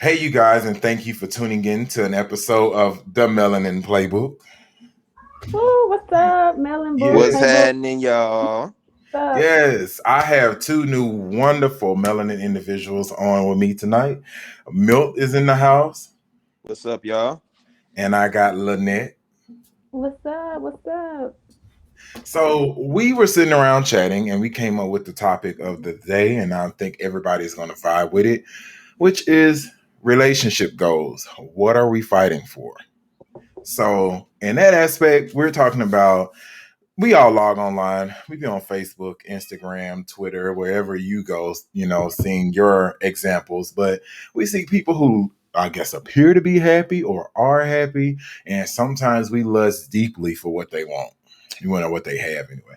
Hey, you guys, and thank you for tuning in to an episode of the Melanin Playbook. Woo, what's up, Melon Book What's Yes, Playbook? happening, y'all? What's up? yes, I have two new wonderful melanin individuals on with me tonight. Milt is in the house, What's up, y'all? and I got Lynette. What's up? What's up? So we were sitting around chatting, and we came up with the topic of the day, and I think everybody's going to vibe with it, which is relationship goals. What are we fighting for? So, in that aspect, we're talking about we all log online. We be on Facebook, Instagram, Twitter, wherever you go, seeing your examples. But we see people who I guess appear to be happy or are happy. And sometimes we lust deeply for what they want. You want to know what they have anyway.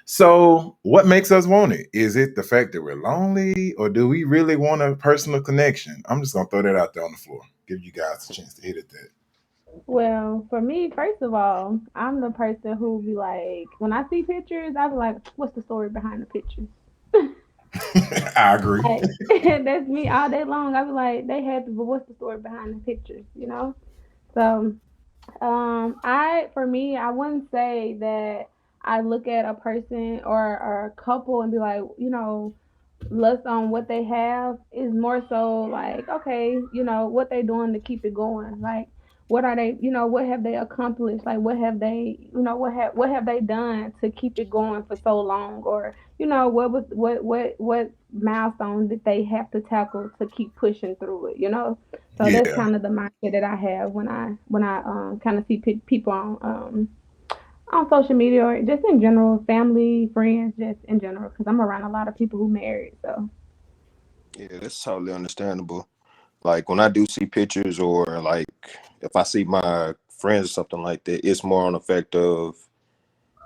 So what makes us want it? Is it the fact that we're lonely or do we really want a personal connection? I'm just gonna throw that out there on the floor. Give you guys a chance to hit it that. Well, for me, first of all, I'm the person who be like, when I see pictures, I be like, what's the story behind the pictures? I agree. Like, that's me all day long. I be like, they happy, but what's the story behind the pictures? So, for me, I wouldn't say that I look at a person or a couple and be like, lust on what they have is more so like, okay, what they doing to keep it going. Like, what are they, what have they accomplished? Like, what have they, what have they done to keep it going for so long? Or, what milestone did they have to tackle to keep pushing through it? So that's Yeah. kind of the mindset that I have when I kind of see people on social media or just in general, family, friends, just in general, because I'm around a lot of people who married. So Yeah, that's totally understandable. Like when I do see pictures or like if I see my friends or something like that, it's more on the fact of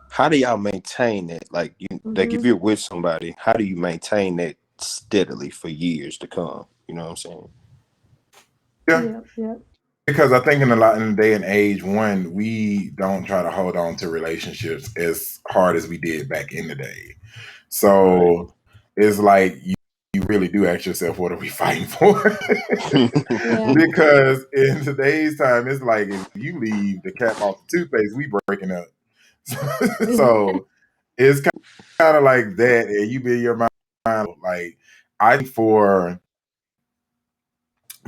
how do y'all maintain it? Like if hmm you're with somebody, how do you maintain that steadily for years to come? You know what I'm saying? Yeah. yep, yep, Because I think in the day and age, one, we don't try to hold on to relationships as hard as we did back in the day. Right. So it's like you really do ask yourself, what are we fighting for? yeah, Because in today's time, it's like if you leave the cap off the toothpaste, we breaking up. So it's kind of like that, and you be in your mind like I think for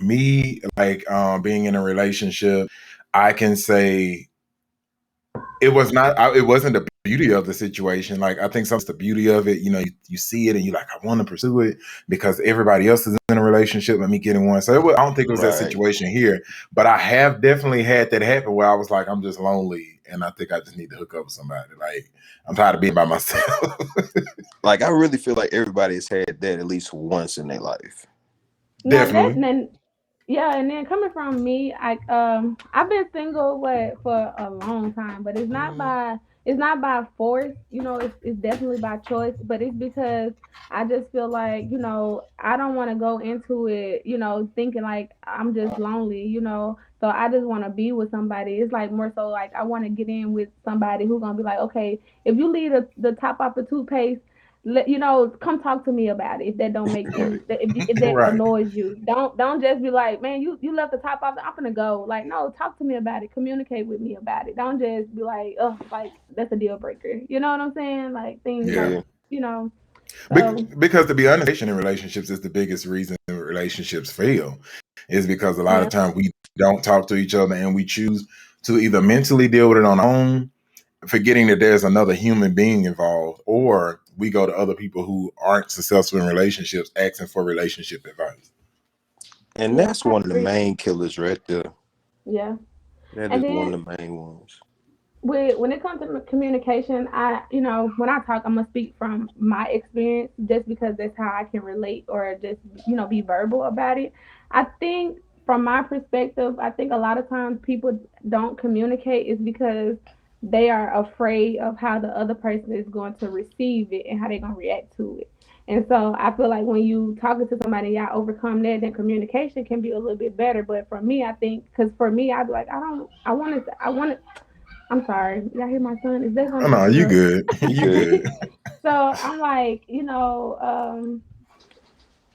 me, like being in a relationship, I can say it wasn't the beauty of the situation. Like I think sometimes the beauty of it, you see it and you're like, I want to pursue it because everybody else is in a relationship, let me get in one. So I don't think it was that Right. situation here, but I have definitely had that happen where I was like, I'm just lonely and I think I just need to hook up with somebody. Like I'm tired of being by myself. Like I really feel like everybody has had that at least once in their life. no, that Definitely. and then yeah, and then coming from me, I've been single for a long time, but it's not by force, it's definitely by choice, but it's because I just feel like, I don't want to go into it, thinking like I'm just lonely, so I just want to be with somebody. It's like more so like I want to get in with somebody who's gonna be like, okay, if you leave the top off the toothpaste, come talk to me about it. If that don't make any, if that Right. annoys you, don't just be like, man, you left the top off. I'm gonna go. Like, no, talk to me about it. Communicate with me about it. Don't just be like, oh, like that's a deal breaker. You know what I'm saying? Like things Yeah. like, Yeah. you know. So Because to be honest, in relationships is the biggest reason relationships fail. Is because a lot of yeah, times we don't talk to each other and we choose to either mentally deal with it on our own, forgetting that there's another human being involved, or we go to other people who aren't successful in relationships asking for relationship advice. And yeah, that's I one of the agree. main killers right there. Yeah, That and is one then of the main ones. when it comes to communication, when I talk, I'm gonna speak from my experience, just because that's how I can relate or just be verbal about it. I think from my perspective, I think a lot of times people don't communicate is because they are afraid of how the other person is going to receive it and how they're gonna react to it. And so I feel like when you talking to somebody, y'all overcome that, then communication can be a little bit better. But for me, I think because for me, I'd be like, I want to I'm sorry. Y'all hear my son? Is that Oh gonna no, you interrupt? good. You You good. good. So I'm like,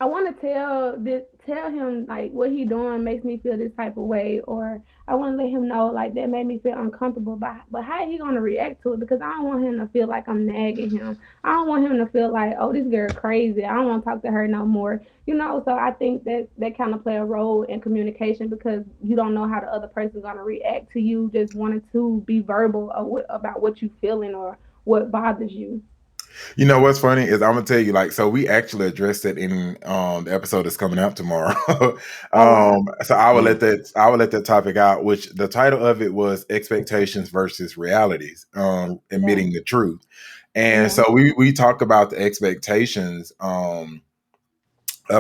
I want to tell him like what he doing makes me feel this type of way, or I want to let him know like that made me feel uncomfortable. But how he gonna react to it? Because I don't want him to feel like I'm nagging him. I don't want him to feel like, oh, this girl crazy. I don't want to talk to her no more. So I think that kind of play a role in communication because you don't know how the other person's gonna react to you just wanting to be verbal about what you feeling or what bothers you. You know what's funny is I'm gonna tell you, like, so we actually addressed it in the episode that's coming out tomorrow. Oh wow. So I will let Mm. that topic out, which the title of it was expectations versus realities, Yeah. admitting the truth. And Yeah. so we talk about the expectations of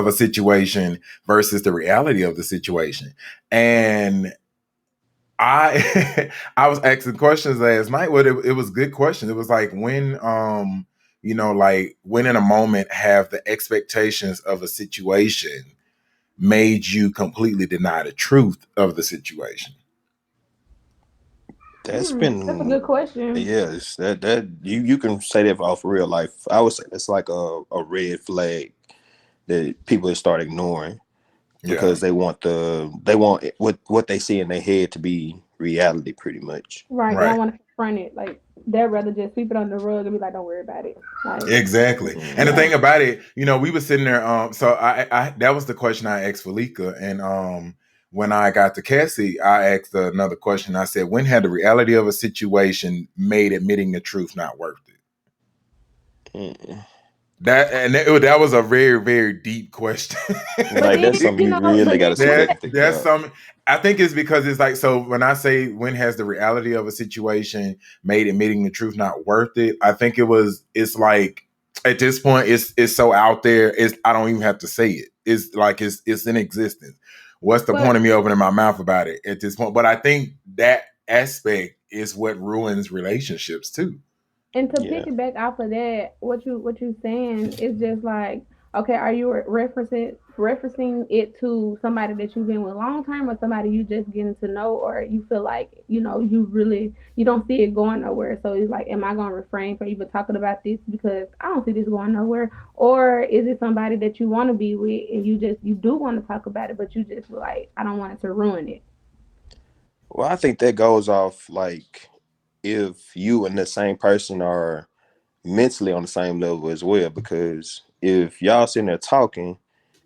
a situation versus the reality of the situation. And I I was asking questions last night. Well, it was good questions. It was like like when in a moment have the expectations of a situation made you completely deny the truth of the situation? That's That's a good been question. yes, that you can say that off real life. I would say it's like a red flag that people start ignoring Yeah, because they want what they see in their head to be reality pretty much. Right. They don't right. want to confront it. Like they'd rather just sweep it under the rug and be like, "Don't worry about it." Like, Exactly. And the Mm. yeah. thing about it, we were sitting there. So I that was the question I asked Falika, and when I got to Cassie, I asked another question. I said, when had the reality of a situation made admitting the truth not worth it? Mm. That was a very very deep question. But Like then, that's something you but really got then to sit you back that and think that's about. some. I think it's because it's like, so when I say when has the reality of a situation made admitting the truth not worth it, I think it's like at this point it's so out there, it's I don't even have to say it. It's like it's in existence. What's the point but of me opening my mouth about it at this point? But I think that aspect is what ruins relationships too. And to Yeah. piggyback off of that, what you saying is just like, okay, are you referencing it to somebody that you've been with long term, or somebody you just getting to know, or you feel like you don't see it going nowhere. So it's like, am I gonna refrain from even talking about this because I don't see this going nowhere, or is it somebody that you want to be with and you do want to talk about it, but you just feel like I don't want it to ruin it. Well, I think that goes off like if you and the same person are mentally on the same level as well. Because if y'all sitting there talking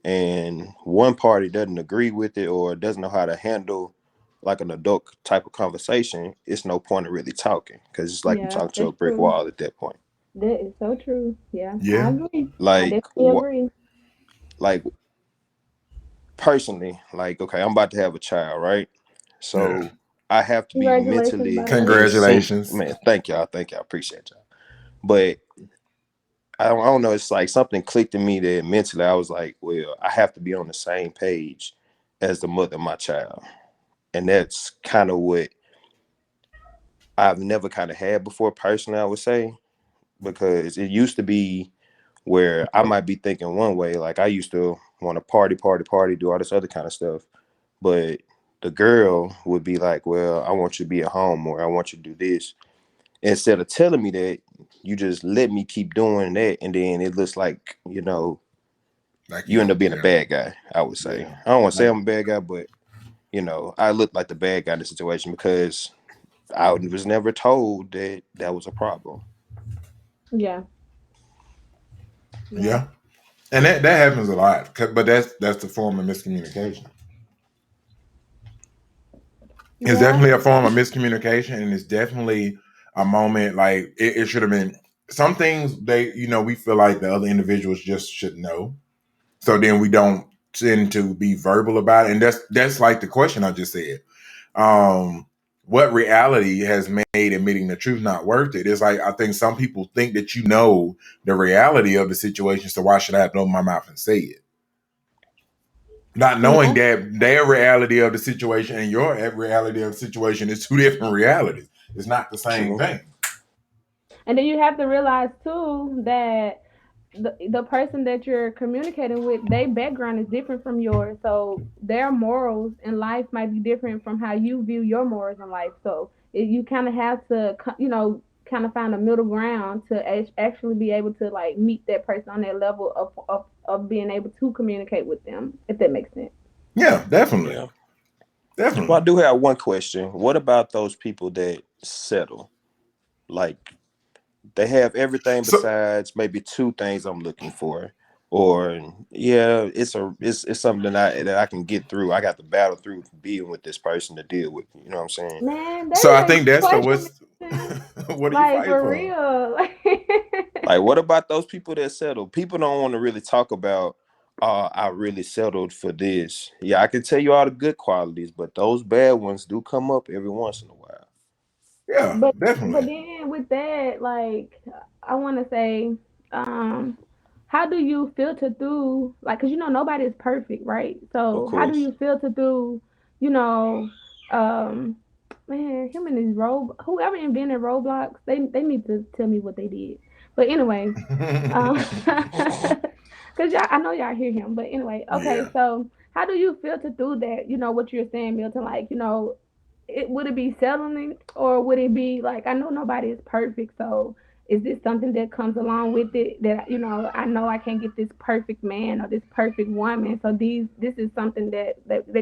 and one party doesn't agree with it or doesn't know how to handle like an adult type of conversation, it's no point in really talking because it's like you Yeah, talking to that's a brick true. wall at that point. That is so true. Yeah, I Yeah, agree. I Like definitely what? agree. Like personally, like okay, I'm about to have a child, right? yeah. So I have to be Congratulations, by mentally the way. in sync. Congratulations. Man, thank y'all, appreciate y'all. But I don't know. It's like something clicked in me that mentally I was like, well, I have to be on the same page as the mother of my child, and that's kind of what I've never kind of had before personally. I would say because it used to be where I might be thinking one way, like I used to want to party, do all this other kind of stuff, but the girl would be like, well, I want you to be at home or I want you to do this. Instead of telling me that, you just let me keep doing that, and then it looks like Like you end up being a yeah, bad guy. I would say yeah. I don't want to say Like I'm a bad guy, but I look like the bad guy in the situation because I was never told that that was a problem. Yeah, yeah, yeah. And that happens a lot, but that's the form of miscommunication. It's yeah, definitely a form of miscommunication, and it's definitely a moment like it should have been. Some things we feel like the other individuals just should know, so then we don't tend to be verbal about it, and that's like the question I just said. Um, what reality has made admitting the truth not worth it? It's like I think some people think that the reality of the situation, so why should I have to open my mouth and say it? Not knowing yeah. that their reality of the situation and your reality of the situation is two different realities. It's not the same True. thing. And then you have to realize too that the person that you're communicating with, their background is different from yours. So their morals in life might be different from how you view your morals in life. So you kind of have to, kind of find a middle ground to actually be able to like meet that person on that level of being able to communicate with them, if that makes sense. Yeah, definitely, Yeah. Well, definitely. I do have one question. What about those people that settle? Like they have everything So besides maybe two things I'm looking for. Or yeah, it's something that I can get through. I got to battle through being with this person to deal with. You know what I'm saying? Man, so that I ain't think the that's the question, what's man. what are you Like fighting for for? real. Like, what about those people that settle? People don't want to really talk about, I really settled for this. Yeah, I can tell you all the good qualities, but those bad ones do come up every once in a while. Yeah, But definitely. then with that, like I want to say, um, how do you filter through like, cause nobody is perfect, right? Of So how do course. you filter through, you know, um, man, him and his whoever invented Roblox, they need to tell me what they did. But anyway, cause y'all, I know y'all hear him. But anyway, okay, Yeah. so how do you filter through that? You know what you're saying, Milton? Like, would it be settling or would it be like, I know nobody is perfect, so is this something that comes along with it that I know I can't get this perfect man or this perfect woman, so this is something that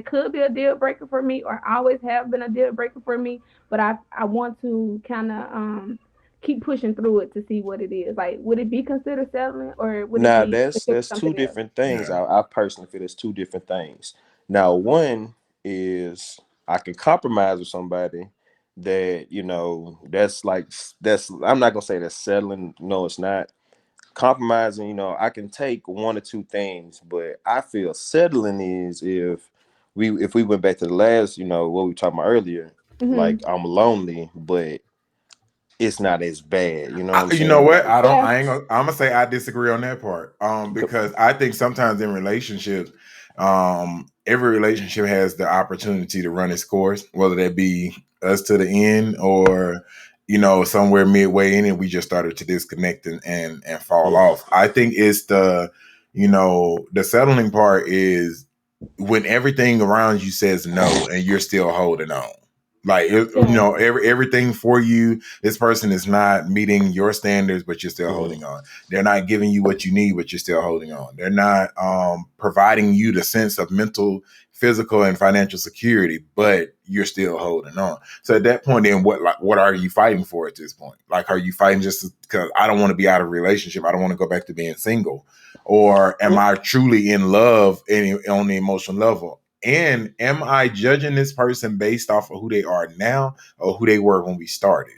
could be a deal breaker for me or always have been a deal breaker for me, but I want to kind of keep pushing through it to see what it is. Like, would it be considered settling or would it Now be that's considered that's two something else? different things. Yeah. I personally feel it's two different things. Now, one is I can compromise with somebody that that's like that's I'm not gonna say that's settling. No, it's not compromising. I can take one or two things, but I feel settling is if we went back to the last, what we were talking about earlier. Like Hmm. I'm lonely, but it's not as bad. You know what I'm You know saying? what? Like, I don't. Yeah. I ain't gonna. I'm gonna say I disagree on that part. Because I think sometimes in relationships, every relationship has the opportunity to run its course, whether that be us to the end or somewhere midway in it, we just started to disconnect and fall mhm. off. I think it's the settling part is when everything around you says no and you're still holding on. Like Yeah. everything for you, this person is not meeting your standards, but you're still Mhm. holding on. They're not giving you what you need, but you're still holding on. They're not providing you the sense of mental, physical, and financial security, but you're still holding on. So at that point, then what are you fighting for at this point? Like, are you fighting just because I don't want to be out of a relationship? I don't want to go back to being single, or am Well, I truly in love on the emotional level? And am I judging this person based off of who they are now or who they were when we started?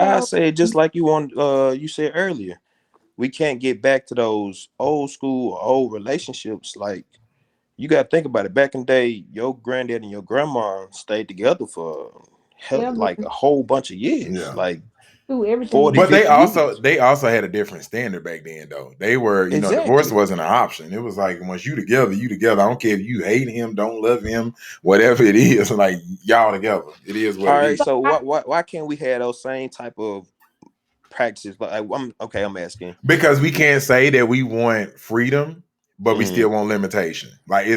I So say just like you said earlier, we can't get back to those old school old relationships. Like you got to think about it. Back in the day, your granddad and your grandma stayed together for ever like a whole bunch of years, Yeah. like through everything. 40, But they 50 also years. they also had a different standard back then though. They were, divorce Exactly. wasn't an option. It was like once you together, you together. I don't care if you hate him, don't love him, whatever it is, like y'all together. It is what All it right. is. So So I, why can't we have those same type of practices? Like I'm okay. I'm asking. Because we can't say that we want freedom but we Mm-hmm. still want limitation. Like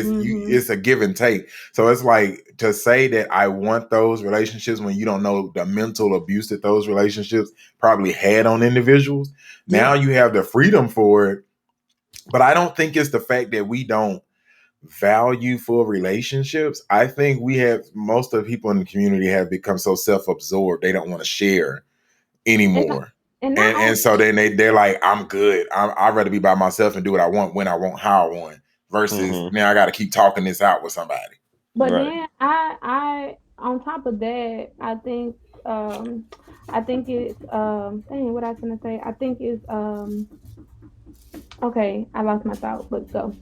hmm it's a give and take. So it's like to say that I want those relationships when you don't know the mental abuse that those relationships probably had on individuals. Now Yeah. you have the freedom for it, but I don't think it's the fact that we don't value full relationships. I think we have most of the people in the community have become so self-absorbed they don't want to share and anymore. and not And only so that, then they're like, I'm good. I'd rather be by myself and do what I want when I want, how I want, versus Mm-hmm. now I got to keep talking this out with somebody. but Right. then I on top of that, um I think it's dang, what I was gonna say. I think it's okay, I lost my thought, but go.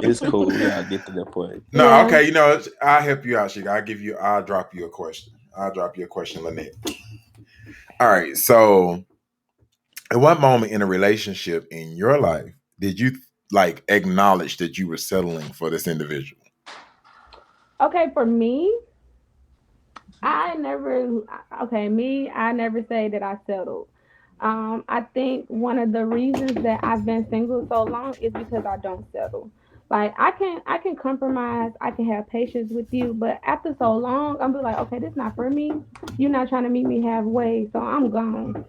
It's cool. We all get to that point. No, Yeah. okay. I'll help you out, Sheik. I'll drop you a question. I'll drop you a question, Lynette. All right. So, at what moment in a relationship in your life did you like acknowledge that you were settling for this individual? Okay, for me, I never I never say that I settled. I think one of the reasons that I've been single so long is because I don't settle. Like I can compromise, I can have patience with you, but after so long, I'm be like, okay, this not for me. You're not trying to meet me halfway, so I'm gone.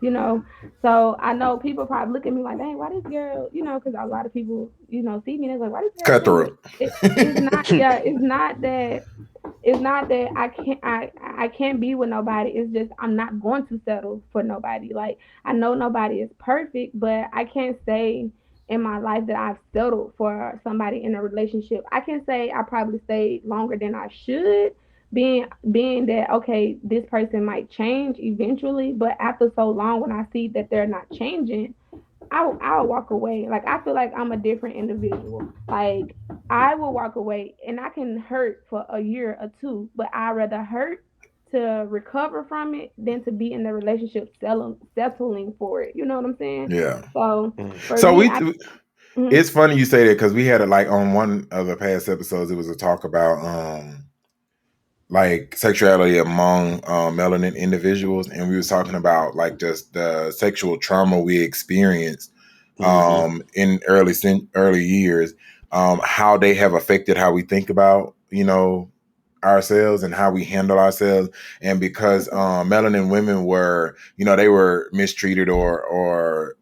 So I know people probably look at me like, dang, why this girl, because a lot of people, see me and they're like, why this girl change? Cutthroat. It's not, yeah, it's not that I can't be with nobody. It's just I'm not going to settle for nobody. Like I know nobody is perfect, but I can't say in my life that I've settled for somebody in a relationship. I can say I probably stayed longer than I should, being that okay, this person might change eventually, but after so long when I see that they're not changing, I'll walk away. Like I feel like I'm a different individual. Like I will walk away and I can hurt for a year or two, but I rather hurt to recover from it than to be in the relationship settling for it. You know what I'm saying? Yeah. So Mm. for So me, we I mhm. it's funny you say that because we had it like on one of the past episodes. It was a talk about like sexuality among melanin individuals, and we was talking about like just the sexual trauma we experienced Mm-hmm. in early years, how they have affected how we think about ourselves and how we handle ourselves. And because melanin women were, they were mistreated or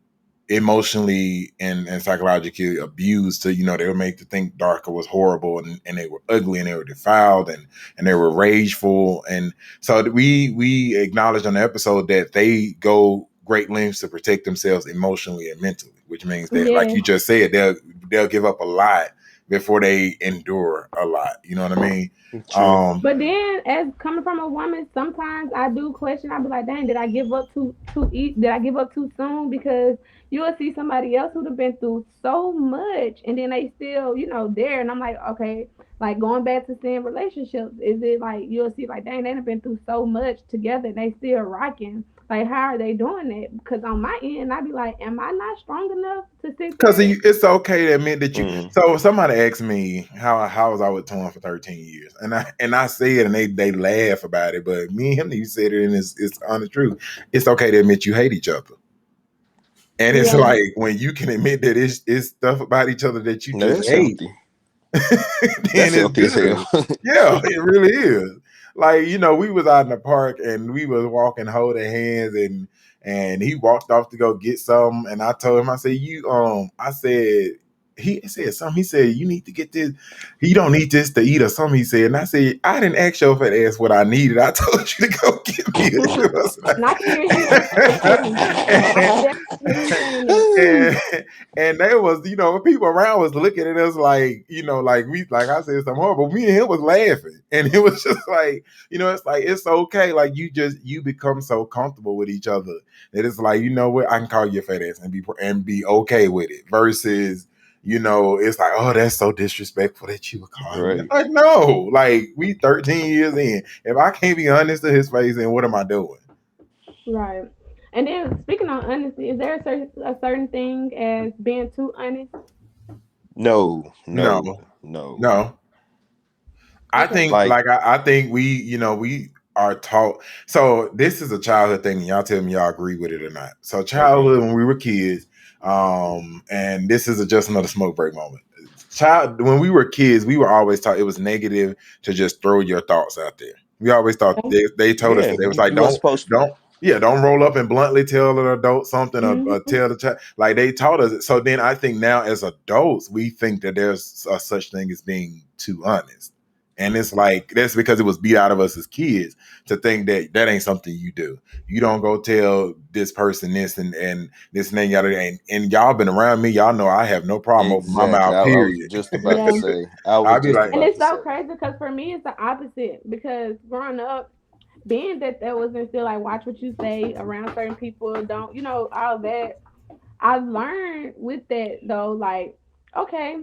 emotionally and psychologically abused to, they were made to think darker was horrible, and they were ugly and they were defiled and they were rageful. And so we acknowledged on the episode that they go great lengths to protect themselves emotionally and mentally, which means that, like Yes. you just said, they'll give up a lot before they endure a lot. You know what I mean? True. But then, as coming from a woman, sometimes I do question. I be like, "Dang, did I give up too eat? Did I give up too soon?" Because you will see somebody else who'd have been through so much, and then they still, there. And I'm like, okay, like going back to seeing relationships, is it like you'll see like, dang, they have been through so much together, and they still rocking. Like, how are they doing that? Because on my end, I'd be like, am I not strong enough to sit Because there? it's okay to admit that you. Mm. So somebody asked me how was I with Torn for 13 years, and I said, and they laugh about it, but me and him, you said it, and it's honest truth. It's okay to admit you hate each other, and it's Yeah, like when you can admit that it's stuff about each other that you just That's hate, healthy. then That's it's healthy as hell. good. Yeah, it really is. Like, we was out in the park and we was walking holding hands, and he walked off to go get some, and I told him, I said, I said, he said something. He said, you need to get this. You don't need this to eat or something. He said, and I said, I didn't ask your fat ass what I needed. I told you to go get me this. and I can hear him saying it too. I can definitely hear him saying it. and and they was, people around was looking at us like, like I said something horrible. Me and him was laughing, and it was just like, it's like it's okay. Like you become so comfortable with each other that it's like, you know what, I can call you a fat ass and be okay with it. Versus, it's like, oh, that's so disrespectful that you would call me. Right. Like, no, like we 13 years in. If I can't be honest to his face, then what am I doing? Right. And then speaking on honesty, is there a certain thing as being too honest? No, No, no, no. no. I Okay. think, Like, like, I think we are taught. So this is a childhood thing, and y'all tell me y'all agree with it or not. So okay. childhood when we were kids, and this is just another smoke break moment. Child, when we were kids, we were always taught it was negative to just throw your thoughts out there. We always thought Okay. they told us Yeah, that. They was like, you weren't supposed to. don't, yeah, don't roll up and bluntly tell an adult something, or Mm-hmm. tell the child. Like they taught us it. So then I think now as adults, we think that there's a such thing as being too honest. And it's like that's because it was beat out of us as kids to think that that ain't something you do. You don't go tell this person this and this and that, yada, and y'all been around me. Y'all know I have no problem opening my Exactly. mouth. I was Period. just about to Yeah. say. I was I'll be just like, And about it's to so say. crazy because for me it's the opposite. Because growing up, being that there was instilled like watch what you say around certain people, don't all that. I learned with that though, like, okay,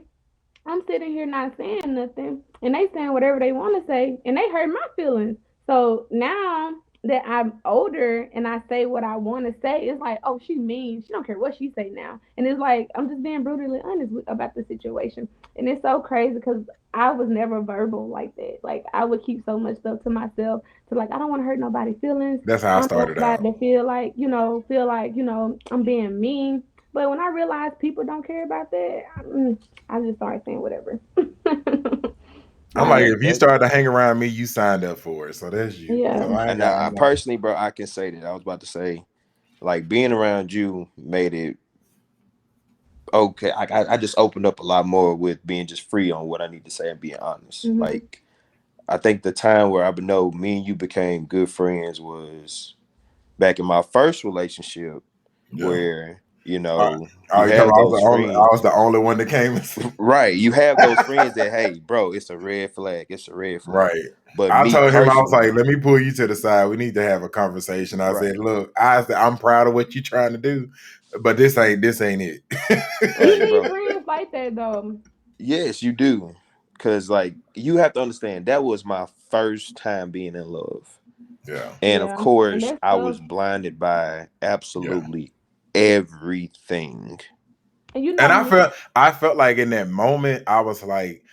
I'm sitting here not saying nothing, and they saying whatever they want to say, and they hurt my feelings. So now that I'm older and I say what I want to say, it's like, oh, she mean. She don't care what she say now, and it's like I'm just being brutally honest about the situation, and it's so crazy because I was never verbal like that. Like I would keep so much stuff to myself, to like I don't want to hurt nobody's feelings. that's how I I don't want started out. nobody to feel like I'm being mean. But when I realized people don't care about that, I just started saying whatever. I'm like, Like, That if you that start to hang around me, you signed up for it. So that's you. So yeah, I ain't and got. I I'm like, personally, bro, I can say that. I was about to say, like being around you made it okay. I just opened up a lot more with being just free on what I need to say and being honest. hmm Like I think the time where I know me and you became good friends was back in my first relationship, yeah. where Uh, you you talking have about those I friends. was the only one that came. Right, you have those friends that, hey, bro, it's a red flag. It's a red flag. Right. But I me told him, I was personally, like, let me pull you to the side. We need to have a conversation. I said, right, look, I'm proud of what you're trying to do, but this ain't it. you right, need bro. friends like that though. Yes, you do. Cause like you have to understand that was my first time being in love. Yeah. And of Yeah, and course that's I tough. was blinded by Yeah. absolutely everything. And you And know me. I felt like in that moment, I was like,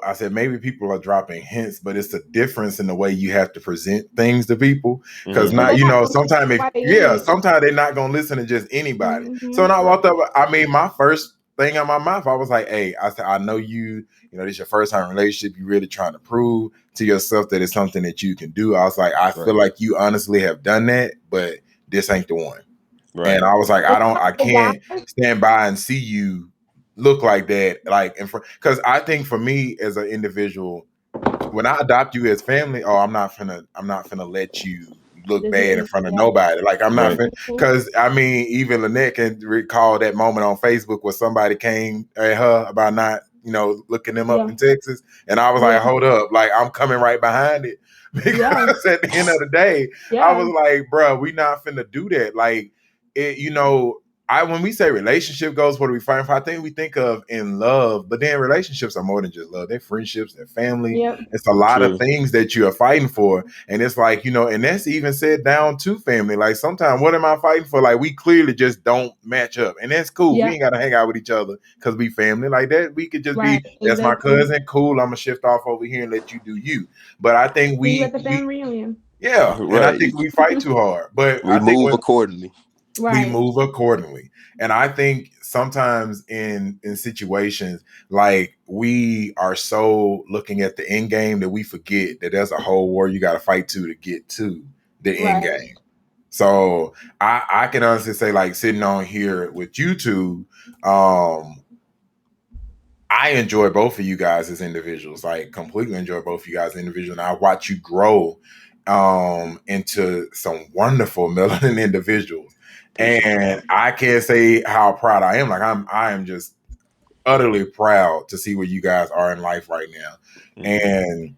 I said maybe people are dropping hints, but it's a difference in the way you have to present things to people. Cause Hmm. And not, they're not gonna sometimes listen right in. sometimes they're not gonna listen to just anybody. So Mm-hmm. when I Right, walked up, I mean, my first thing out my mouth, I was like, hey, I said, I know this is your first time relationship. You really trying to prove to yourself that it's something that you can do. I was like, I feel right, like you honestly have done that, but this ain't the one. And right. I was like, And I some can't guys, stand by and see you look like that, like in front. Because I think for me as an individual, when I adopt you as family, oh, I'm not finna let you look just bad in let front of yeah. nobody. Like I'm not Right. finna, Mhm. because I mean, even Lynette can recall that moment on Facebook where somebody came at her about not, looking them up Yeah, in Texas, and I was like, yeah, hold up, like I'm coming right behind it yeah, because at the end of the day, I yeah, was like, bro, we not finna do that. Like it, when we say relationship goals, what do we find for? I think we think of in love, but then relationships are more than just love. They're friendships, they're family. yep, It's a lot of True. things that you are fighting for. And it's like, and that's even said down to family. Like sometimes what am I fighting for? Like we clearly just don't match up. And that's cool. We yeah, ain't gotta hang out with each other because we family like that. We could just right, be, that's my exactly. cousin. Cool. I'm gonna shift off over here and let you do you. But I think See you at the we family reunion. yeah, and I think Right. we fight too hard. But We I think move when accordingly. we Right, move accordingly. And I think sometimes in situations like we are so looking at the end game that we forget that there's a whole war you got to fight to get to the end right, game. So I can honestly say, like sitting on here with you two, um, I enjoy both of you guys as individuals. Like completely enjoy both of you guys as individuals. And I watch you grow into some wonderful melanin individuals. Appreciate And that. I can't say how proud I am. Like I am just utterly proud to see where you guys are in life right now. Hmm. And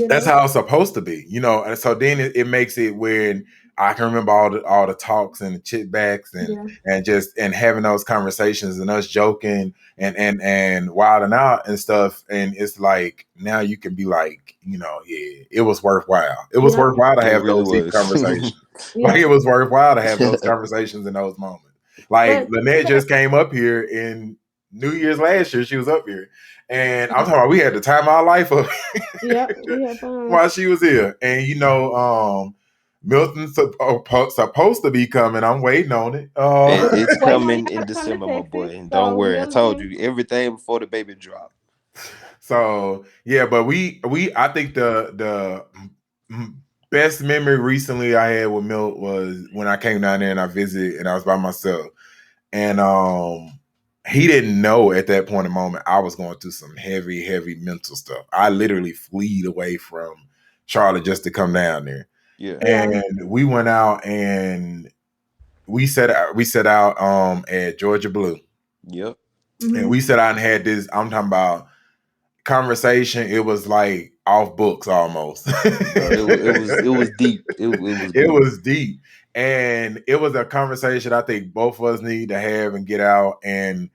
that's ditto. how it's supposed to be, And so then it makes it when I can remember all the talks and the chit backs Yeah, and having those conversations and us joking and wilding out and stuff. And it's like now you can be like, yeah, it was worthwhile. It was yep, worthwhile to It have really those deep was. conversations. Like it yep. was worthwhile to have those conversations in those moments. Like But Lynette just came up here in New Year's last year. She was up here. And I'm talking about we had the time of our life up yep, we have fun. while she was here. And Milton's supposed to be coming. I'm waiting on it. It's Waiting on coming in y'all to come to December, my boy. Texas. And don't So worry, I told Melanin, you everything before the baby drop. so yeah, but we I think the best memory recently I had with Milt was when I came down there and I visited and I was by myself. And he didn't know at that point in moment I was going through some heavy, heavy mental stuff. I literally fleed away from Charlotte just to come down there. Yeah. yeah, And we went out and we set out at Georgia Blue. Yep. And mm-hmm. we set out and had this, I'm talking about conversation. It was like off books almost. Bro, it was deep. It was It good. was deep. And it was a conversation I think both of us need to have and get out. And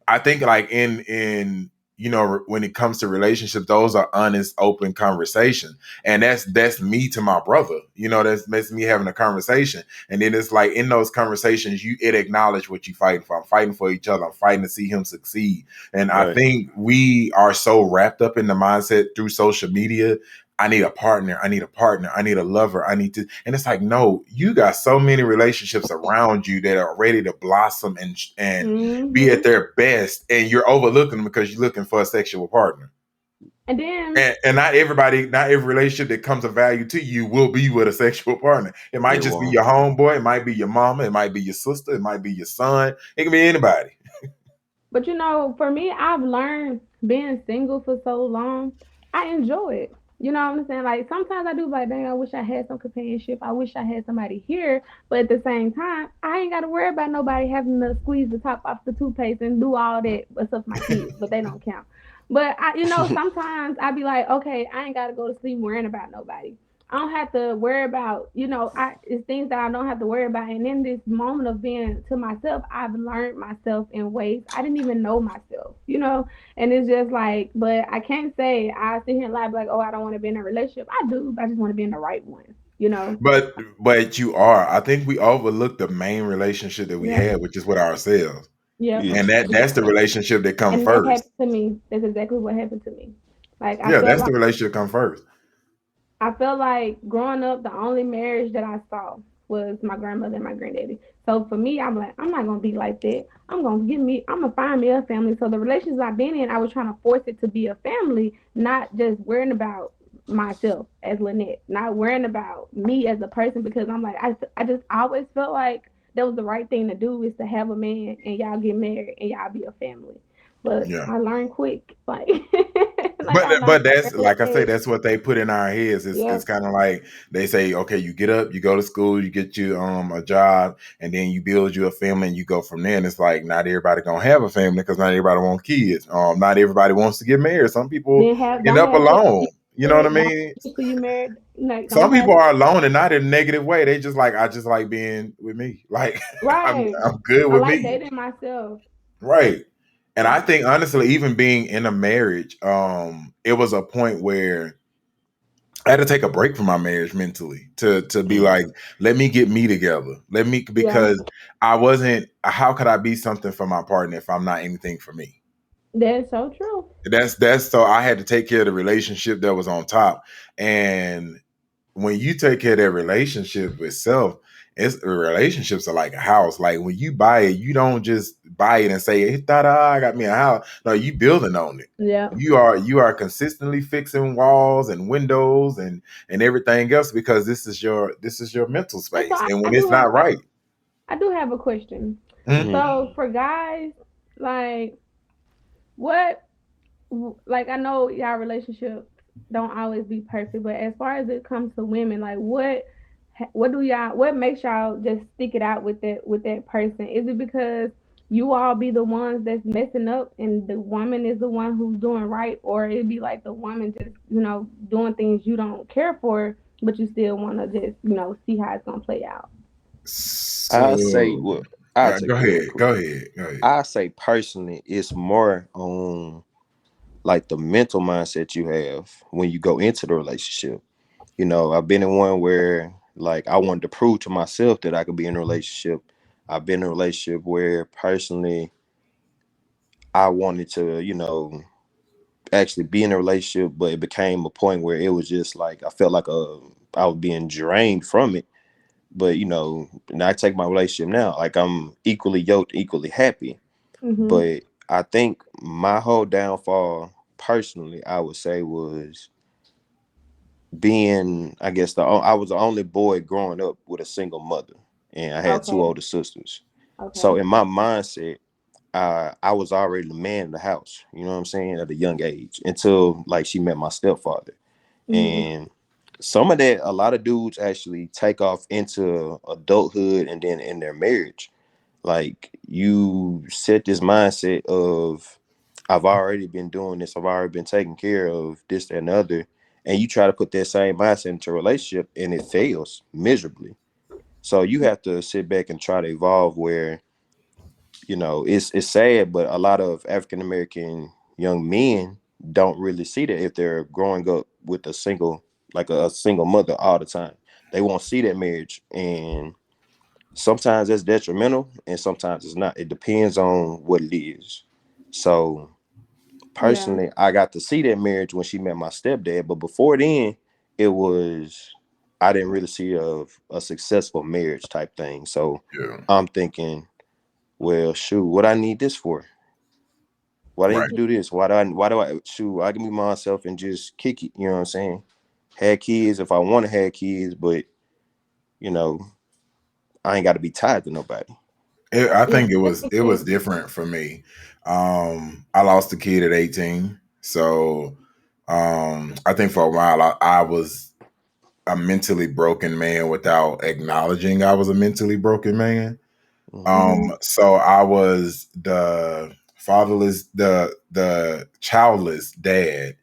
I think like in when it comes to relationships, those are honest, open conversations, and that's me to my brother. That's me having a conversation, and then it's like in those conversations, it acknowledge what you fighting for. I'm fighting for each other. I'm fighting to see him succeed, and I Right. think we are so wrapped up in the mindset through social media. I need a partner. I need a partner. I need a lover. I need to. And it's like, no, you got so many relationships around you that are ready to blossom and be at Mm-hmm. their best, and you're overlooking them because you're looking for a sexual partner. And then, And not everybody, not every relationship that comes of value to you will be with a sexual partner. It might It just be won't. your homeboy. It might be your mama. It might be your sister. It might be your son. It can be anybody. but for me, I've learned being single for so long, I enjoy it. You know what I'm saying? Like sometimes I do be like, dang, I wish I had some companionship. I wish I had somebody here. But at the same time, I ain't got to worry about nobody having to squeeze the top off the toothpaste and do all that, except my kids, but they don't count. But sometimes I be like, okay, I ain't got to go to sleep worrying about nobody. I don't have to worry about, it's things that I don't have to worry about. And in this moment of being to myself, I've learned myself in ways I didn't even know myself. And it's just like, but I can't say I sit here and lie, like, oh, I don't want to be in a relationship. I do, but I just want to be in the right one. But you are. I think we overlook the main relationship that we Yeah, had, which is with ourselves. yeah. And Yes. that's the relationship that comes And that first. happened to me. That's exactly what happened to me. Like, I Yeah, felt that's like the relationship come first. growing up, the only marriage that I saw was my grandmother and my granddaddy. So for me, I'm like, I'm not gonna be like that. I'm gonna find me a family. So the relationships I've been in, I was trying to force it to be a family, not just worrying about myself as Lynette, not worrying about me as a person, because I'm like, I just always felt like that was the right thing to do, is to have a man and y'all get married and y'all be a family. But Yeah. I learned quick, like, like I learned But at that's an early like I say, age. that's what they put in our heads. Yeah. It's kind of like they say, okay, you get up, you go to school, you get you a job, and then you build you a family, and you go from there. And it's like not everybody gonna have a family because not everybody wants kids. Not everybody wants to get married. Some people Then have end don't up have kids till alone. you You know what I married. Don't mean? have kids till you married. Like Some don't have people are alone and not in a negative way. They just like I just like being with me. Like right. I'm good I with like me. dating myself. Right. And I Yeah. think honestly, even being in a marriage, it was a point where I had to take a break from my marriage mentally to be Mm. like, let me get me together. Let me Yeah. because I wasn't. How could I be something for my partner if I'm not anything for me? That's so true. That's so I had to take care of the relationship that was on top, and when you take care of that relationship itself, relationships are like a house. Like when you buy it, you don't just buy it and say, hey, ta-da, I got me a house. No, you building on it. Yeah. You are consistently fixing walls and windows and everything else because this is your mental And so space. And when it's I not right, I do have a question. mhm, Mm. So for guys, like what like I know y'all relationships don't always be perfect, but as far as it comes to women, like what makes y'all just stick it out with that person? Is it because you all be the ones that's messing up and the woman is the one who's doing right, or it'd be like the woman just doing things you don't care for, but you still want to just see how it's gonna play out? I say, so well, I'll go take it real ahead, quick. go ahead, go ahead. I say personally, it's more on like the mental mindset you have when you go into the relationship. I've been in one where like I wanted to prove to myself that I could be in a relationship. I've been in a relationship where personally I wanted to, actually be in a relationship, but it became a point where it was just like I felt like I was being drained from it. But and I take my relationship now, like I'm equally yoked, equally happy. Mhm. But I think my whole downfall, personally, I would say was being, I guess I was the only boy growing up with a single mother, and I had two Okay. older sisters. So Okay. in my mindset, I was already the man in the house. You know what I'm saying? At a young age, until like she met my stepfather, Mhm. and some of that, a lot of dudes actually take off into adulthood and then in their marriage. Like you set this mindset of I've already been doing this, I've already been taking care of this that, and the other, and you try to put that same mindset into a relationship and it fails miserably. So you have to sit back and try to evolve where, it's sad, but a lot of African American young men don't really see that if they're growing up with a single, like a single mother all the time. They won't see that marriage, and sometimes that's detrimental and sometimes it's not. It depends on what it is. So Yeah. personally, I got to see that marriage when she met my stepdad, but before then, it was, I didn't really see a successful marriage type thing. So Yeah. I'm thinking, well, shoot, what I need this for? Why do I need Right. to do this? Why do I shoot? I can be myself and just kick it. You know what I'm saying? Had kids if I want to have kids, but you know, I ain't got to be tied to nobody. I Yeah, think it that was makes it was sense. different for me. I lost a kid at 18, so I think for a while I was a mentally broken man without acknowledging I was a mentally broken man. Hmm. So I was the fatherless, the childless dad,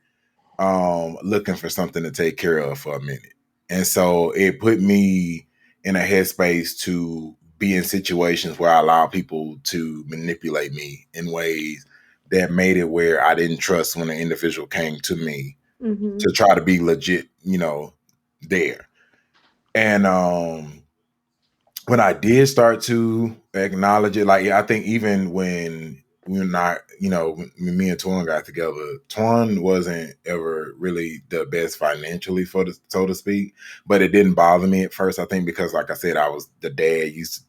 looking for something to take care of for a minute. And so it put me in a headspace to be in situations where I allow people to manipulate me in ways that made it where I didn't trust when an individual came to me Mm-hmm. to try to be legit, there. And when I did start to acknowledge it, like yeah, I think even when we're not, when me and Twan got together, Twan wasn't ever really the best financially, so to speak, but it didn't bother me at first. I think because, like I said, I was the dad used to,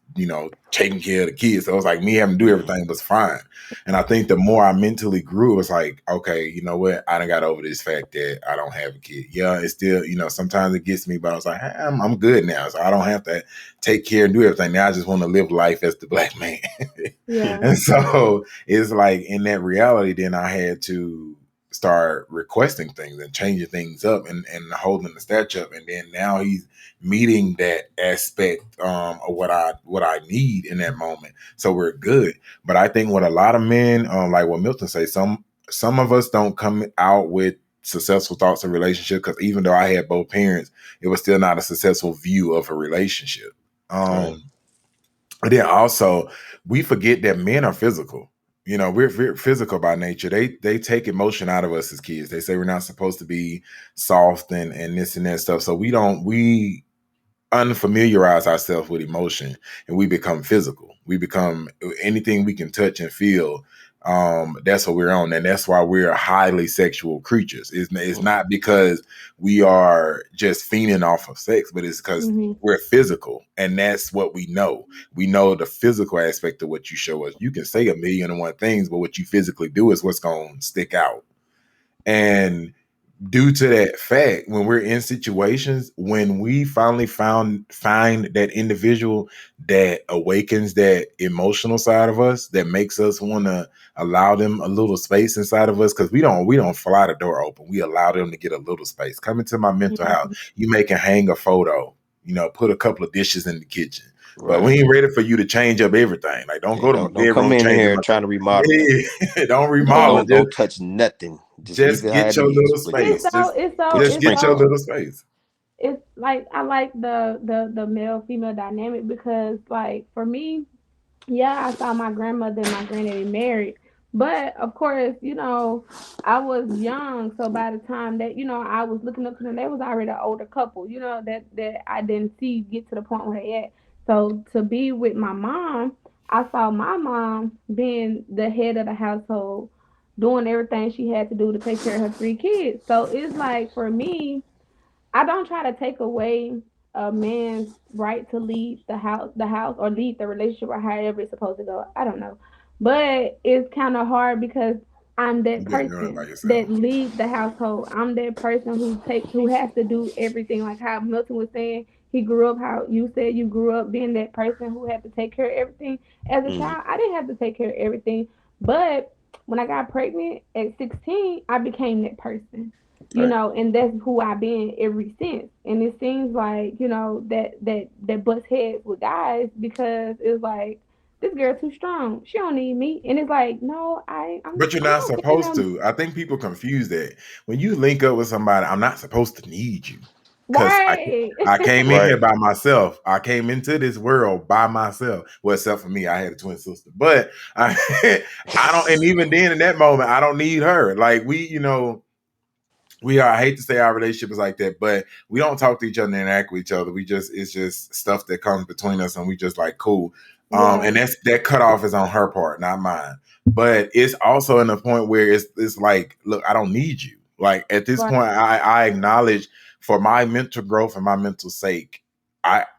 taking care of the kids, so it was like me having to do Yeah. everything was fine. And I think the more I mentally grew, it was like, okay, you know what? I done got over this fact that I don't have a kid. Yeah, it's still, sometimes it gets me, but I was like, hey, I'm good now, so I don't have to take care and do everything. Now I just want to live life as the black man. Yeah. And so it's like in that reality, then I had to start requesting things and changing things up and holding the statue up. And then now he's meeting that aspect of what I need in that moment. So we're good. But I think what a lot of men, like what Milton say, some of us don't come out with successful thoughts of relationship, because even though I had both parents, it was still not a successful view of a relationship. Right. But then also we forget that men are physical. We're physical by nature. They take emotion out of us as kids. They say we're not supposed to be soft and this and that stuff. So we unfamiliarize ourselves with emotion, and we become physical. We become anything we can touch and feel. That's what we're on, and that's why we're highly sexual creatures. It's Mhm. not because we are just fiending off of sex, but it's because Mm-hmm. we're physical, and that's what we know. We know the physical aspect of what you show us. You can say a million and one things, but what you physically do is what's going to stick out. And due to that fact, when we're in situations, when we finally find that individual that awakens that emotional side of us, that makes us want to allow them a little space inside of us, because we don't fly the door open. We allow them to get a little space. Come into my mental house. You make and hang a photo. Put a couple of dishes in the kitchen. But Right. we ain't ready for you to change up everything. Like, don't Yeah. go to my Don't come bedroom in changing here my. trying to remodel nothing. Yeah, don't Don't remodel. don't Just don't touch nothing. Just leave just it how get it your is. little But just It's space. so Just it's so put the just it's get your sprinkles so up. little space. it's like I like the male female dynamic, because like for me, yeah, I saw my grandmother and my granddaddy married. But of course, I was young, so by the time that, I was looking up to them, they was already an older couple, that I didn't see get to the point where they at. So to be with my mom, I saw my mom being the head of the household, doing everything she had to do to take care of her three kids. So it's like for me, I don't try to take away a man's right to lead the house, or lead the relationship, or however it's supposed to go. I don't know, but it's kind of hard because I'm that You didn't do it by person that yourself. leads the household. I'm that person who has to do everything. Like how Milton was saying, he grew up how you said you grew up being that person who had to take care of everything. As a Mm-hmm. child, I didn't have to take care of everything, but when I got pregnant at 16, I became that person, Right. and that's who I've been ever since. And it seems like, that butts heads with guys, because it's like, this girl too strong. She don't need me. And it's like, no, But you're I'm not okay. supposed to. I think people confuse that. When you link up with somebody, I'm not supposed to need you. Because Right. I came in here Right. by myself. I came into this world by myself. Well, except for me, I had a twin sister. But I don't, and even then in that moment, I don't need her. Like I hate to say our relationship is like that, but we don't talk to each other and interact with each other. It's just stuff that comes between us, and we just like cool. Yeah. And that cutoff is on her part, not mine. But it's also in the point where it's like, look, I don't need you. Like at this Right. point, I acknowledge for my mental growth and my mental sake,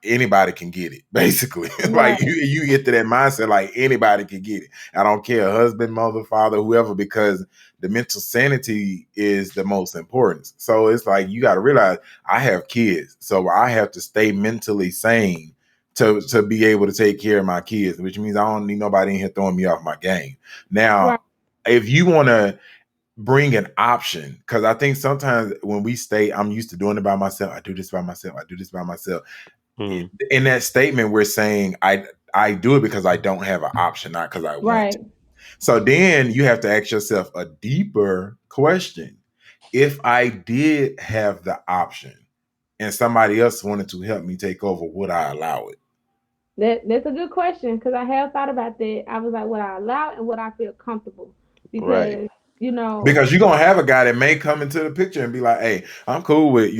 anybody can get it, basically. Like Right. you get to that mindset, like anybody can get it. I don't care, husband, mother, father, whoever, because the mental sanity is the most important. So it's like you got to realize I have kids, so I have to stay mentally sane to be able to take care of my kids, which means I don't need nobody in here throwing me off my game. Right. Now, if you want to bring an option, because I think sometimes when we stay, I'm used to doing it by myself. I do this by myself. I do this by myself. Mm. In that statement, we're saying I do it because I don't have an option, not because I want to. Right. So then you have to ask yourself a deeper question. If I did have the option and somebody else wanted to help me take over, would I allow it? That's a good question because I have thought about that. I was like, would I allow it and would I feel comfortable? Right. Because you know, Because you're gonna have a guy that may come into the picture and be like, "Hey, I'm cool with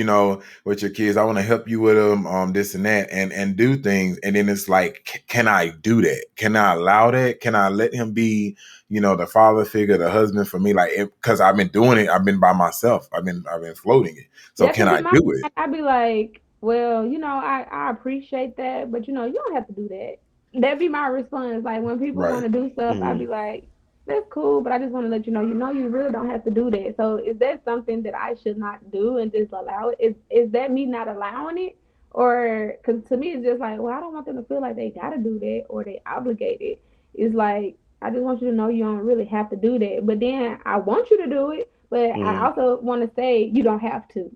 with your kids. I want to help you with them, this and that, and do things." And then it's like, can I do that? Can I allow that? Can I let him be, the father figure, the husband for me? Like, because I've been doing it. I've been by myself. I've been floating it. So that can could be I my. do it? I'd be like, well, I appreciate that, but you don't have to do that. That'd be my response. Like when people want Right. to do stuff, I'd Mm. be like, that's cool, but I just want to let you really don't have to do that. So is that something that I should not do and just allow it? Is that me not allowing it? Or because to me it's just like, well, I don't want them to feel like they gotta do that or they obligated. It's like I just want you to know you don't really have to do that. But then I want you to do it, but I Mm. also want to say you don't have to.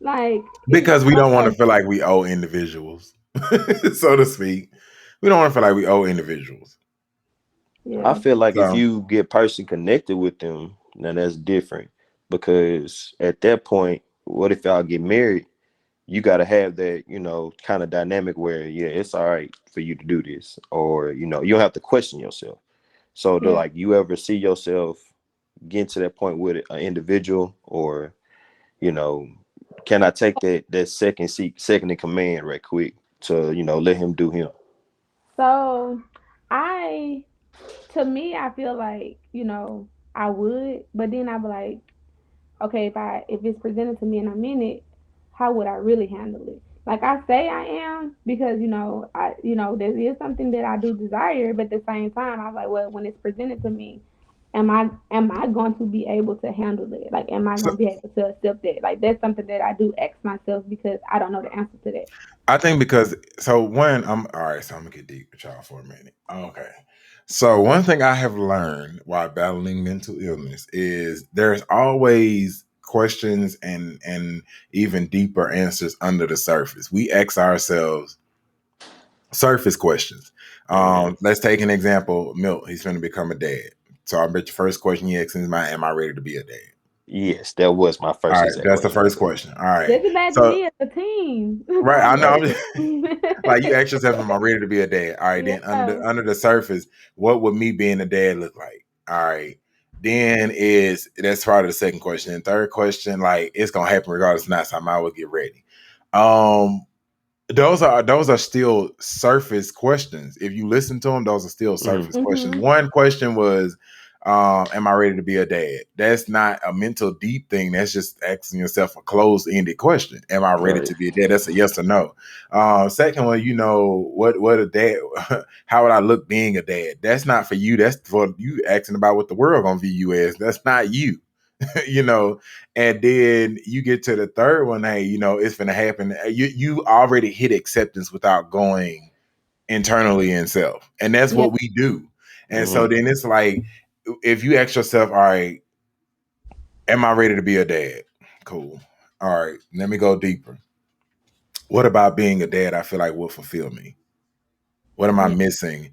Like it's Because we some don't want to of feel like we owe individuals, so to speak. We don't want to feel like we owe individuals. I yeah. feel like if So you get person connected with them, now that's different. Because at that point, what if y'all get married? You got to have that, kind of dynamic where, yeah, it's all right for you to do this, or you don't have to question yourself. So, do Yeah. like you ever see yourself getting to that point with an individual, or you know, can I take that second seat, second in command, right quick to let him do him? So I to me I feel like, I would, but then I'd be like, okay, if it's presented to me and I'm in it, how would I really handle it? Like I say I am because, there is something that I do desire, but at the same time I was like, well, when it's presented to me, am I going to be able to handle it? Like am I so going to be able to accept it? Like that's something that I do ask myself because I don't know the answer to that. I think because so when I'm all right, so I'm gonna get deep with y'all for a minute. Okay. So one thing I have learned while battling mental illness is there's always questions and even deeper answers under the surface. We ask ourselves surface questions. Hmm. Let's take an example. Milt, he's going to become a dad. So I bet your first question he asks is, Am I ready to be a dad?" Yes, that was my All first right, exact that's the question. first question. All right. Just imagine So me as a teen. right, I know. Right. Like you ask yourself, am I ready to be a dad? All right, then Yeah. under the surface, what would me being a dad look like? All right. Then is that's part of the second question. And third question, like it's gonna happen regardless of not, so I might well get ready. Um, those are still surface questions. If you listen to them, those are still Mm. surface questions. Mhm. One question was, am I ready to be a dad? That's not a mental deep thing. That's just asking yourself a closed-ended question. Am I ready Right. to be a dad? That's a yes or no. Second one, what a dad, how would I look being a dad? That's not for you. That's for you asking about what the world gonna view you as. That's not you. you know, and then you get to the third one, hey, it's gonna happen. You already hit acceptance without going internally in self. And that's Yeah. what we do. And so Hmm. then it's like if you ask yourself, all right, am I ready to be a dad? Cool. All right, let me go deeper. What about being a dad I feel like will fulfill me? What am I Yeah. missing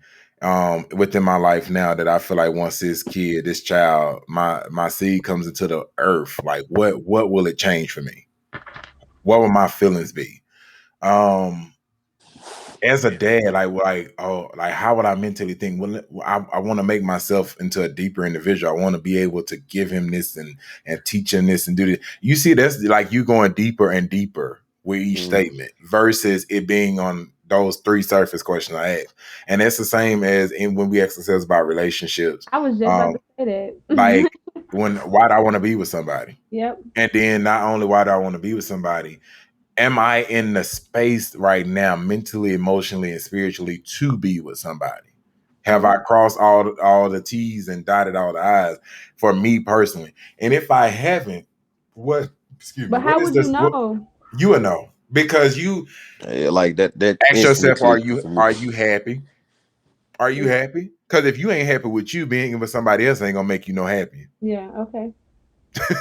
within my life now that I feel like once this child, my seed comes into the earth, like what will it change for me? What will my feelings be? Um, as a dad, like how would I mentally think? Well, I want to make myself into a deeper individual. I want to be able to give him this and teach him this and do this. You see, that's like you going deeper and deeper with each Hmm. statement versus it being on those three surface questions I asked. And that's the same as when we ask ourselves about relationships. I was just about Um, to say like that. when why do I want to be with somebody? Yep. And then not only why do I want to be with somebody, am I in the space right now, mentally, emotionally, and spiritually, to be with somebody? Have I Yep. crossed all the T's and dotted all the I's for me personally? And if I haven't, what? Excuse me. But What how is would you this? What know? you will know because you Yeah, like that ask instantly yourself: clicks for me. Are you happy? Are you happy? Because if you ain't happy with you, being with somebody else ain't gonna make you no happy. Yeah. Okay.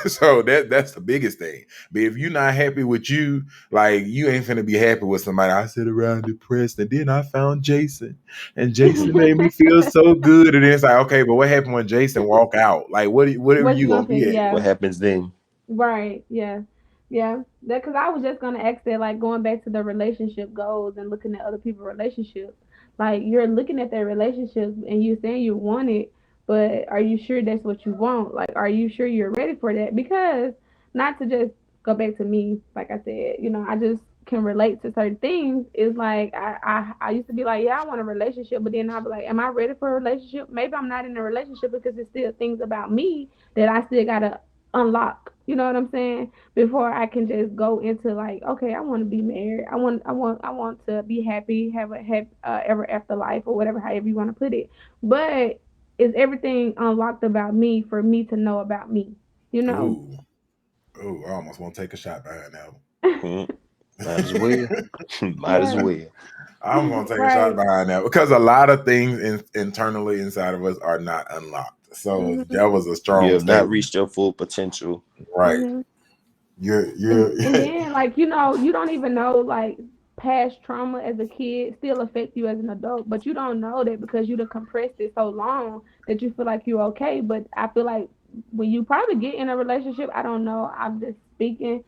So that's the biggest thing. But if you're not happy with you, like you ain't finna be happy with somebody. I sit around depressed, and then I found Jason, and Jason made me feel so good. And then it's like, okay, but what happened when Jason walk out? Like, what are What you you gonna gonna be think? at? What Yeah. happens then? Right. Yeah. Yeah. That because I was just gonna ask that, like going back to the relationship goals and looking at other people's relationships. Like you're looking at their relationships and you're saying you want it, but are you sure that's what you want? Like, are you sure you're ready for that? Because not to just go back to me, like I said, I just can relate to certain things. It's like I used to be like, yeah, I want a relationship, but then I'll be like, am I ready for a relationship? Maybe I'm not in a relationship because it's still things about me that I still gotta unlock. You know what I'm saying? Before I can just go into like, okay, I want to be married. I want to be happy, have ever after life or whatever, however you want to put it. But is everything unlocked about me for me to know about me? You know? Ooh, ooh, I almost want to take a shot behind that Hmm. Might as well. Might as Yeah. well. I'm gonna take a shot Right. behind that because a lot of things internally inside of us are not unlocked. So Mhm. that was a You strong have not statement, reached your full potential. right? Mhm. You're And then like you don't even know like past trauma as a kid still affect you as an adult, but you don't know that because you done compressed it so long that you feel like you're okay. But I feel like when you probably get in a relationship, I don't know, I'm just speaking,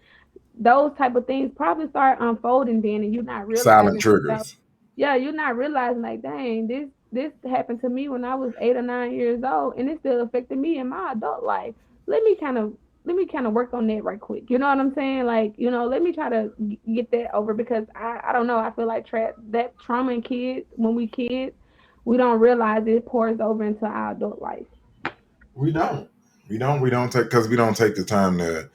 those type of things probably start unfolding then, and you're not silent realizing yourself. triggers. Yeah, you're not realizing like, dang, this happened to me when I was 8 or 9 years old, and it still affected me in my adult life. Let me kind of let me kind of work on that right quick. You know what I'm saying? Like, let me try to get that over because I don't know. I feel like that trauma in kids when we kids, we don't realize it pours over into our adult life. We don't. We don't take because we don't take the time to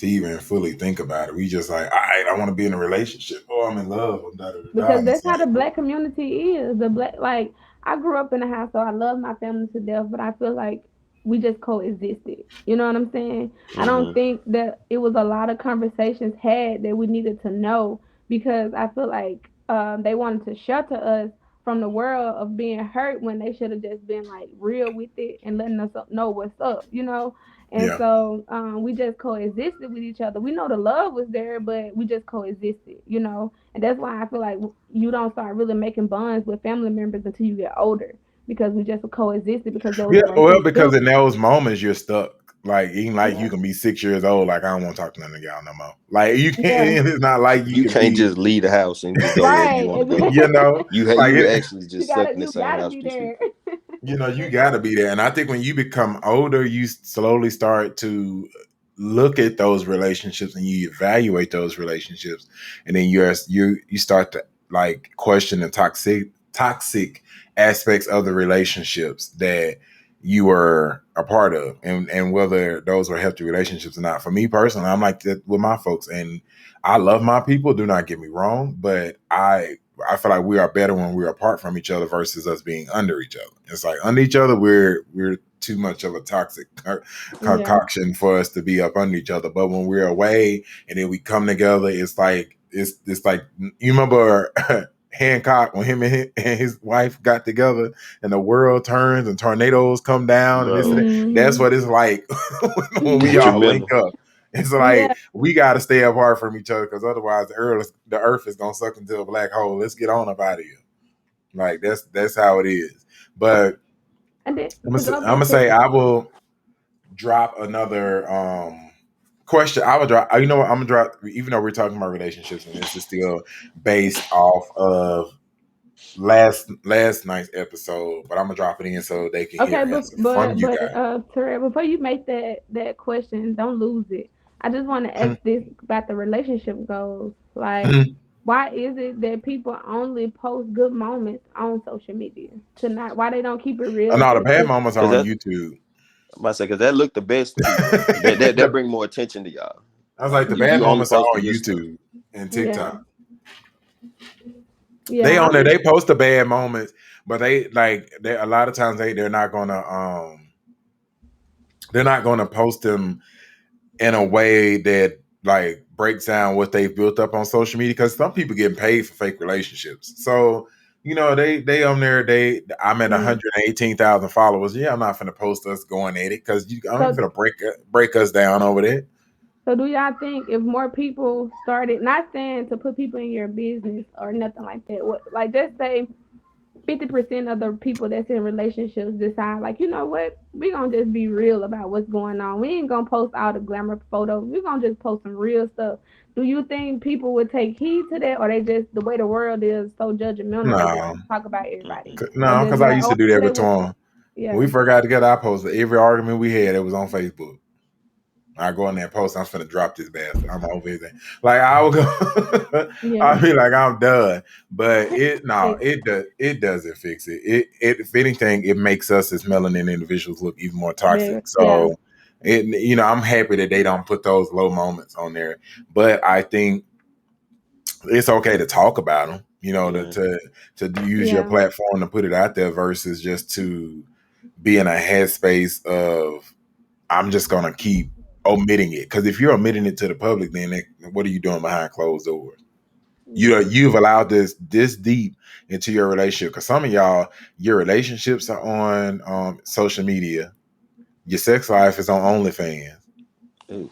even fully think about it. We just like, all right, I want to be in a relationship. Oh, I'm in love. I'm da da da da. Because And that's it's how the like, black community is. The black like I grew up in a household. I love my family to death, but I feel like we just coexisted. You know what I'm saying? I don't Hmm. think that it was a lot of conversations had that we needed to know because I feel like they wanted to shelter us from the world of being hurt when they should have just been like real with it and letting us know what's up. And yeah, so we just coexisted with each other. We know the love was there, but we just coexisted. And that's why I feel like you don't start really making bonds with family members until you get older because we just coexisted because there was yeah. a Well, relationship. because in those moments you're stuck. Like even like you Yeah. can be 6 years old. Like I don't want to talk to none of y'all no more. Like you Yeah. can't. It's not like you You can can't be. just leave the house and just go wherever you Right. want to go. You know, like You it. actually you just stuck gotta in the you same gotta house be with these there. people. You got to be there. And I think when you become older, you slowly start to look at those relationships and you evaluate those relationships, and then you start to like question the toxic aspects of the relationships that you were a part of, and whether those were healthy relationships or not. For me personally, I'm like that with my folks, and I love my people. Do not get me wrong, but I feel like we are better when we're apart from each other versus us being under each other. It's like under each other, we're too much of a toxic Yeah. concoction for us to be up under each other. But when we're away and then we come together, it's like you remember Hancock when and his wife got together and the world turns and tornadoes come down and this and Bro, that. That's Hmm. what it's like when we all link detrimental. up. It's like Yeah. we got to stay apart from each other because otherwise the earth is gonna suck into a black hole. Let's get on up out of here. Like that's how it is. But And then I'm to gonna, go I'm gonna back to say I will drop another question. I would drop. You know what? I'm gonna drop. Even though we're talking about relationships, and this is still based off of last night's episode, but I'm gonna drop it in so they can hear okay, an but answer from but you but guys. Terrell, before you make that question, don't lose it. I just want to ask this about the relationship goals. Like, why is it that people only post good moments on social media? To not why they don't keep it real No, to the the bad face? moments Cause are on that YouTube. I'm about to say because that look the best to people. That bring more attention to y'all. I was like, Like the you bad you only moments are post the on good stuff. YouTube and Yeah, TikTok. yeah. They on there. I'm They post the bad moments, but they a lot of times they're not gonna post them in a way that like breaks down what they've built up on social media because some people getting paid for fake relationships. So they on there. I'm at yeah. 118,000 followers. Yeah, I'm not gonna post us going at it because I'm So gonna break us down over there. so do y'all think if more people started, not saying to put people in your business or nothing like that, what, like just say 50% of the people that's in relationships decide, like, you know what, we gonna just be real about what's going on. We ain't gonna post all the glamour photos. We gonna just post some real stuff. Do you think people would take heed to that, or they just, the way the world is so judgmental, they just No, talk about everybody and no, just because be I like, used oh, to do I that knew they with was, Twan. When yeah. we first got together, I posted every argument we had. It was on Facebook. I go in there and post. I'm finna drop this bastard. I'm over here. Like I will go. Yeah. I be like I'm done. But it no, Like, it doesn't fix it. It if anything, it makes us as melanin individuals look even more toxic. better. Yeah. So I'm happy that they don't put those low moments on there. But I think it's okay to talk about them. Yeah. To use your Yeah. platform to put it out there versus just to be in a headspace of I'm just gonna keep omitting it because if you're omitting it to the public, then what are you doing behind closed doors? Yeah. You've allowed this deep into your relationship because some of y'all your relationships are on social media. Your sex life is on OnlyFans, Ooh.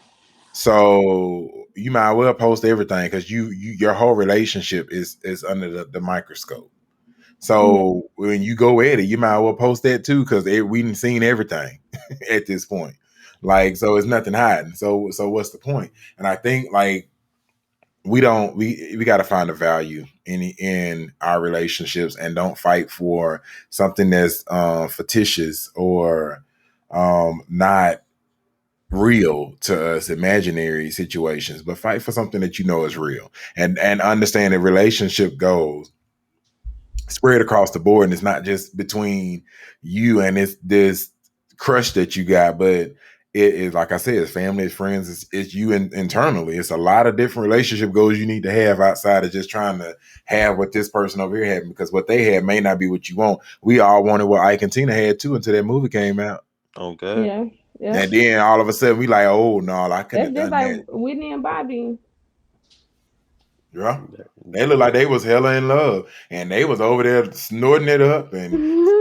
so you might well post everything because your whole relationship is under the microscope. Yeah. So when you go at it, you might well post that too because we done seen everything at this point. Like, so it's nothing hiding. So what's the point? And I think like we got to find a value in our relationships and don't fight for something that's fictitious or not real to us, imaginary situations, but fight for something that you know is real and understand that relationship goals spread across the board and it's not just between you and it's this crush that you got, but it is like I said, it's family, it's friends, it's you internally. It's a lot of different relationship goals you need to have outside of just trying to have what this person over here had because what they had may not be what you want. We all wanted what Ike and Tina had too until that movie came out. Oh God. Yeah. And Yep. then all of a sudden we like, oh no, I couldn't That's have just done like that. Whitney and Bobby. Yeah. They look like Yeah. they was hella in love, and they was over there snorting it up and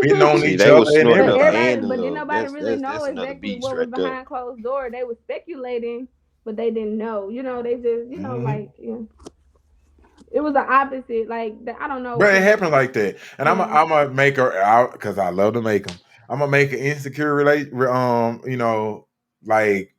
spitting on See, each they other was and snorting But up everything. everybody, and but didn't love. nobody really know That's another exactly beast what was right there. behind closed door. They was speculating, but they didn't know. You know, they just, Hmm. like, yeah, it was the opposite. Like, I don't know, But it cause happened like that, and I'm yeah, I'm gonna make her out because I love to make them. I'm gonna make an insecure relate. Like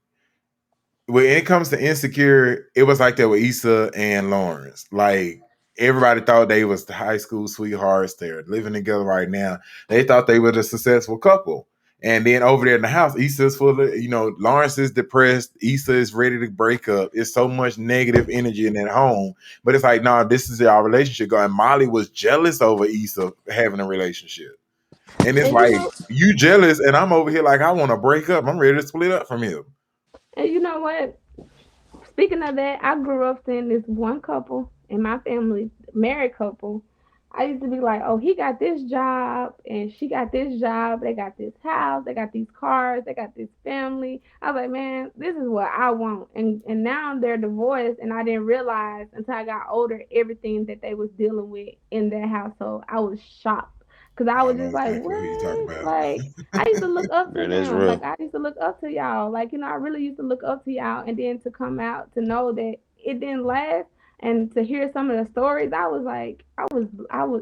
when it comes to insecure, it was like that with Issa and Lawrence. Like everybody thought they was the high school sweethearts. They're living together right now. They thought they were the successful couple. And then over there in the house, Issa's full of, Lawrence is depressed. Issa is ready to break up. It's so much negative energy in that home. But it's like, no, this is our relationship going. Molly was jealous over Issa having a relationship. And it's and you like, know, you jealous, and I'm over here like, I want to break up. I'm ready to split up from him. and you know what? Speaking of that, I grew up seeing this one couple in my family, married couple. I used to be like, oh, he got this job and she got this job. They got this house. They got these cars. They got this family. I was like, man, this is what I want. And now they're divorced, and I didn't realize until I got older everything that they was dealing with in their household. I was shocked because I I was know just like, exactly who you talk what? about. Like, I used to look up to Bro, that's them. real. Like, I used to look up to y'all. Like, I really used to look up to y'all. And then to come out to know that it didn't last and to hear some of the stories, I was like,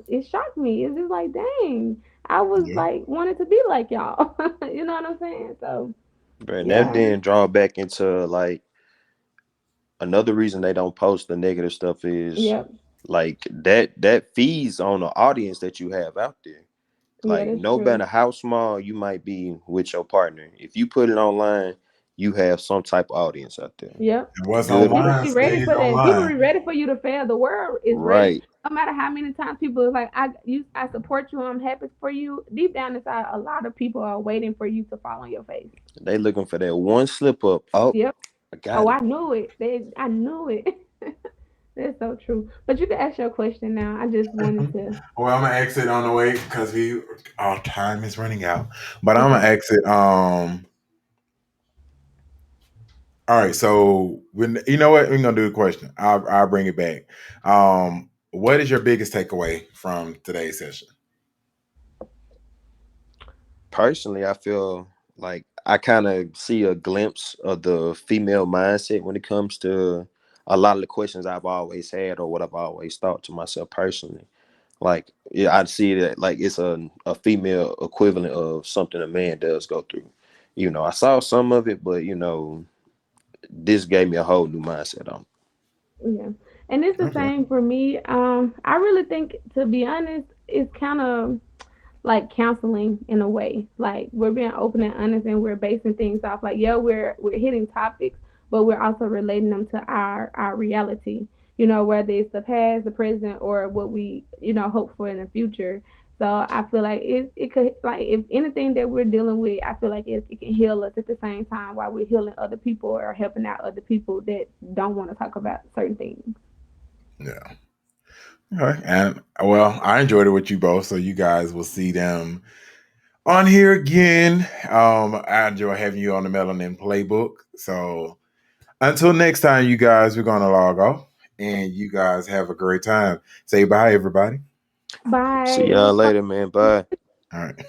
it shocked me. It's just like, dang, I was Yeah. like, wanted to be like y'all. You know what I'm saying? So, Bro, and that yeah. then draw back into like another reason they don't post the negative stuff is Yep. like that feeds on the audience that you have out there. Yeah, Like that's no true. matter how small you might be with your partner, if you put it online, you have some type of audience out there, Yep. And what's good or People bad. online be ready stays for that. People be online. ready for you to fail. The world is ready. Right. No matter how many times people is like, I support you. I'm happy for you. Deep down inside, a lot of people are waiting for you to fall on your face. They looking for that one slip up. Oh, Yep. I got Oh, it. I knew it. I knew it. That's so true. But you can ask your question now. I just wanted to. Well, I'm gonna exit on the way because we our time is running out. But I'm gonna Okay. exit. All right. So when you know what we're gonna do a question. I'll bring it back. What is your biggest takeaway from today's session? Personally, I feel like I kind of see a glimpse of the female mindset when it comes to a lot of the questions I've always had or what I've always thought to myself personally. Like, yeah, I see that like it's a female equivalent of something a man does go through. I saw some of it, but this gave me a whole new mindset on. Yeah. And it's the Okay. same for me. I really think, to be honest, it's kind of like counseling in a way. Like we're being open and honest, and we're basing things off. Like, yeah, we're hitting topics, but we're also relating them to our reality. Whether it's the past, the present, or what we hope for in the future. So I feel like it could, like, if anything that we're dealing with, I feel like it can heal us at the same time while we're healing other people or helping out other people that don't want to talk about certain things. Yeah. Okay. And well, I enjoyed it with you both. So you guys will see them on here again. I enjoy having you on the Melanin Playbook. So until next time, you guys, we're gonna log off, and you guys have a great time. Say bye, everybody. See Bye. It y'all was later, man. Bye. All right.